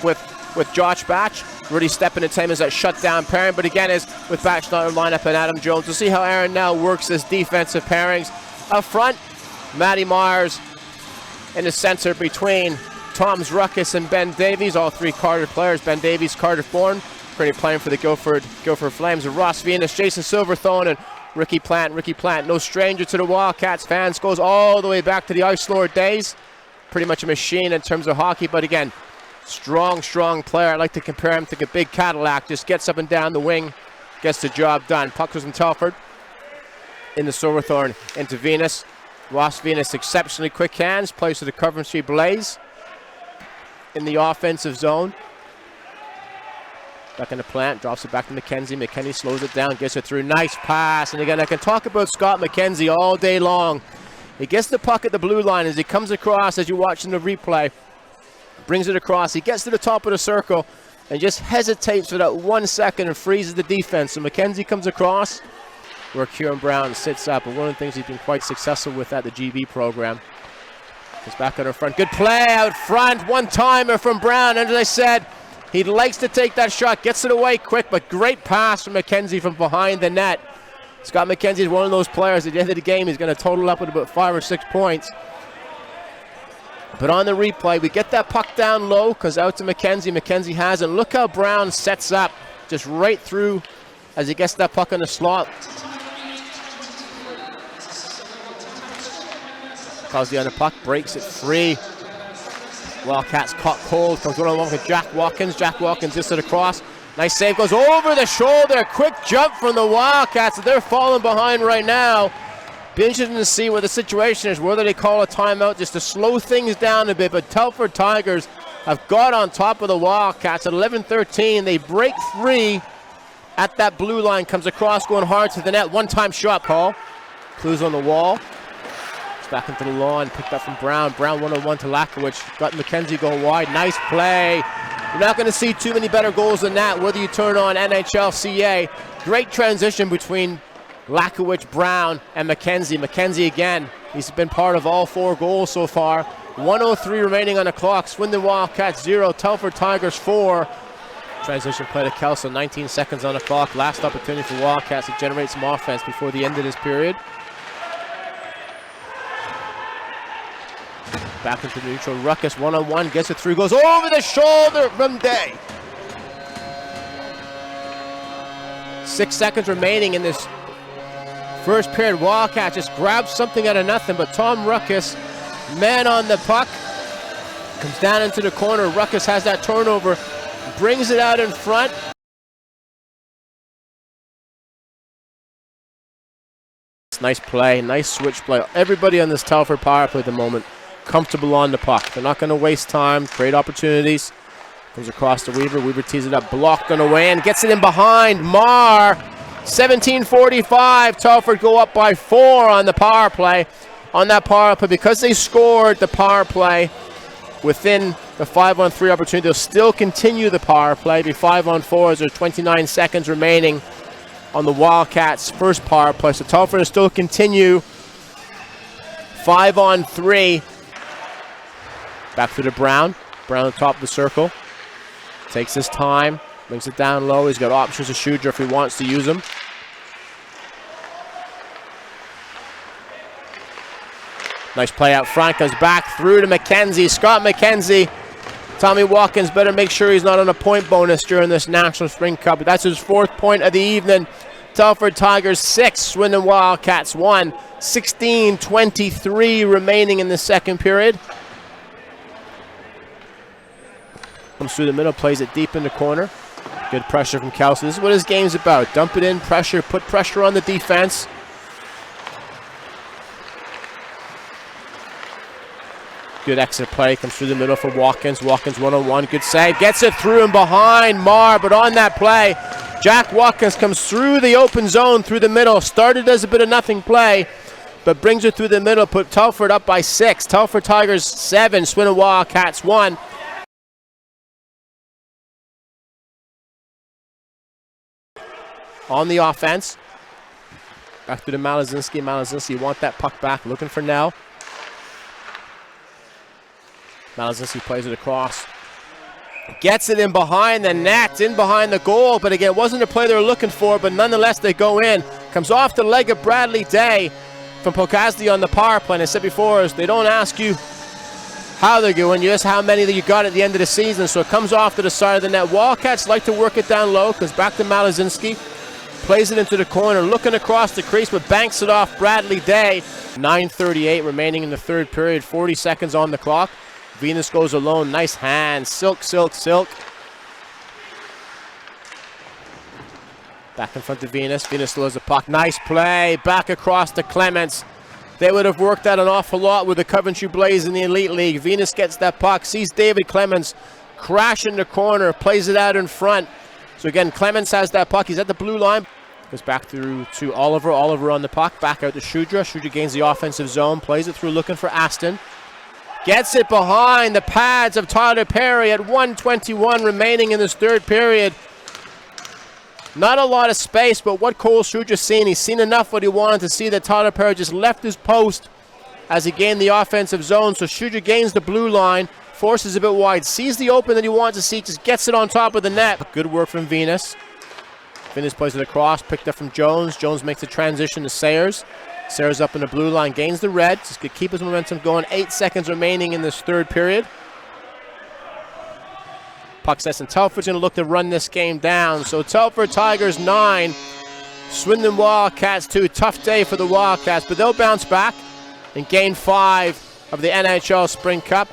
up with Josh Batch. Really stepping in time as that shutdown pairing, but again is with Batch not in lineup and Adam Jones. We'll see how Aaron now works his defensive pairings. Up front, Matty Myers in the center between Tom's Ruckus and Ben Davies, all three Carter players. Ben Davies, Carter born, currently playing for the Gopher Flames. And Ross Venus, Jason Silverthorne, and Ricky Plant. Ricky Plant, no stranger to the Wildcats fans, goes all the way back to the Ice Lord days. Pretty much a machine in terms of hockey, but again, strong player. I like to compare him to a big Cadillac. Just gets up and down the wing, gets the job done. Puck goes from Telford into Silverthorne, into Venus. Ross Venus, exceptionally quick hands, plays to the Coventry Blaze in the offensive zone. Back into Plant, drops it back to McKenzie. McKenzie slows it down, gets it through. Nice pass. And again, I can talk about Scott McKenzie all day long. He gets the puck at the blue line as he comes across, as you're watching the replay. Brings it across. He gets to the top of the circle and just hesitates for that 1 second and freezes the defense. So McKenzie comes across where Kieran Brown sits up. And one of the things he's been quite successful with at the GB program. He's back on our front. Good play out front. One-timer from Brown. And as I said, he likes to take that shot. Gets it away quick, but great pass from McKenzie from behind the net. Scott McKenzie is one of those players at the end of the game. He's going to total up with about 5 or 6 points. But on the replay, we get that puck down low, because out to McKenzie. McKenzie has it. Look how Brown sets up, just right through as he gets that puck in the slot. Cosby on the puck, breaks it free. Wildcats caught cold, comes one-on-one with Jack Watkins. Jack Watkins just at the cross. Nice save, goes over the shoulder. Quick jump from the Wildcats. They're falling behind right now. Be interesting to see what the situation is, whether they call a timeout just to slow things down a bit. But Telford Tigers have got on top of the Wildcats at 11-13. They break free at that blue line, comes across going hard to the net. One-time shot call. Clues on the wall. It's back into the lawn, picked up from Brown. Brown 1-on-1 to Lakowicz. Got McKenzie going wide. Nice play. You're not going to see too many better goals than that, whether you turn on NHLCA. Great transition between Lakowicz, Brown, and McKenzie. McKenzie again, he's been part of all 4 goals so far. 1:03 remaining on the clock. Swindon Wildcats 0, Telford Tigers 4. Transition play to Kelso, 19 seconds on the clock. Last opportunity for Wildcats to generate some offense before the end of this period. Back into the neutral. Ruckus 1-on-1, gets it through, goes over the shoulder from Day. 6 seconds remaining in this first period. Wildcats just grabs something out of nothing, but Tom Ruckus, man on the puck, comes down into the corner. Ruckus has that turnover, brings it out in front. Nice play, nice switch play. Everybody on this Telford power play at the moment comfortable on the puck. They're not going to waste time, create opportunities. Comes across to Weaver. Weaver tees it up, blocked on the way and gets it in behind. Marr, 17:45. Telford go up by 4 on the power play. On that power play, because they scored the power play within the 5-on-3 opportunity, they'll still continue the power play. Be 5-on-4 as there's 29 seconds remaining on the Wildcats' first power play. So Telford will still continue 5-on-3. Back to the Brown. Brown on top of the circle. Takes his time. Brings it down low. He's got options to shoot if he wants to use them. Nice play out front. Comes back through to McKenzie. Scott McKenzie. Tommy Watkins better make sure he's not on a point bonus during this National Spring Cup. That's his 4th point of the evening. Telford Tigers 6, Swindon Wildcats 1. 16:23 remaining in the second period. Comes through the middle, plays it deep in the corner. Good pressure from Kelsey. This is what his game's about. Dump it in, pressure, put pressure on the defense. Good exit play, comes through the middle for Watkins. Watkins 1-on-1, good save. Gets it through and behind Marr, but on that play, Jack Watkins comes through the open zone, through the middle. Started as a bit of nothing play, but brings it through the middle, put Telford up by 6. Telford Tigers 7, Swindon Wildcats 1. On the offense, back to the Malazinski. Malazinski want that puck back, looking for Nell. Malazinski plays it across. Gets it in behind the net, in behind the goal, but again, it wasn't the play they were looking for, but nonetheless they go in. Comes off the leg of Bradley Day from Pokasdi on the power play. And I said before, they don't ask you how they're going, just how many that you got at the end of the season. So it comes off to the side of the net. Wildcats like to work it down low, because back to Malazinski. Plays it into the corner, looking across the crease, but banks it off Bradley Day. 9:38 remaining in the third period, 40 seconds on the clock. Venus goes alone, nice hand, silk. Back in front of Venus, Venus still has the puck, nice play, back across to Clements. They would have worked out an awful lot with the Coventry Blaze in the Elite League. Venus gets that puck, sees David Clements crash in the corner, plays it out in front. So again, Clements has that puck, he's at the blue line. Goes back through to Oliver, Oliver on the puck, back out to Shudra. Shudra gains the offensive zone, plays it through looking for Aston. Gets it behind the pads of Tyler Perry at 1:21 remaining in this third period. Not a lot of space, but what Cole Shudra seen, he's seen enough what he wanted to see, that Tyler Perry just left his post as he gained the offensive zone. So Shudra gains the blue line, forces a bit wide, sees the open that he wants to see, just gets it on top of the net. Good work from Venus. Venus plays it across, picked up from Jones. Jones makes the transition to Sayers. Sayers up in the blue line, gains the red. Just going to keep his momentum going. 8 seconds remaining in this third period. Puck sets, and Telford's going to look to run this game down. So Telford Tigers 9, Swindon Wildcats 2. Tough day for the Wildcats, but they'll bounce back and gain 5 of the NHL Spring Cup.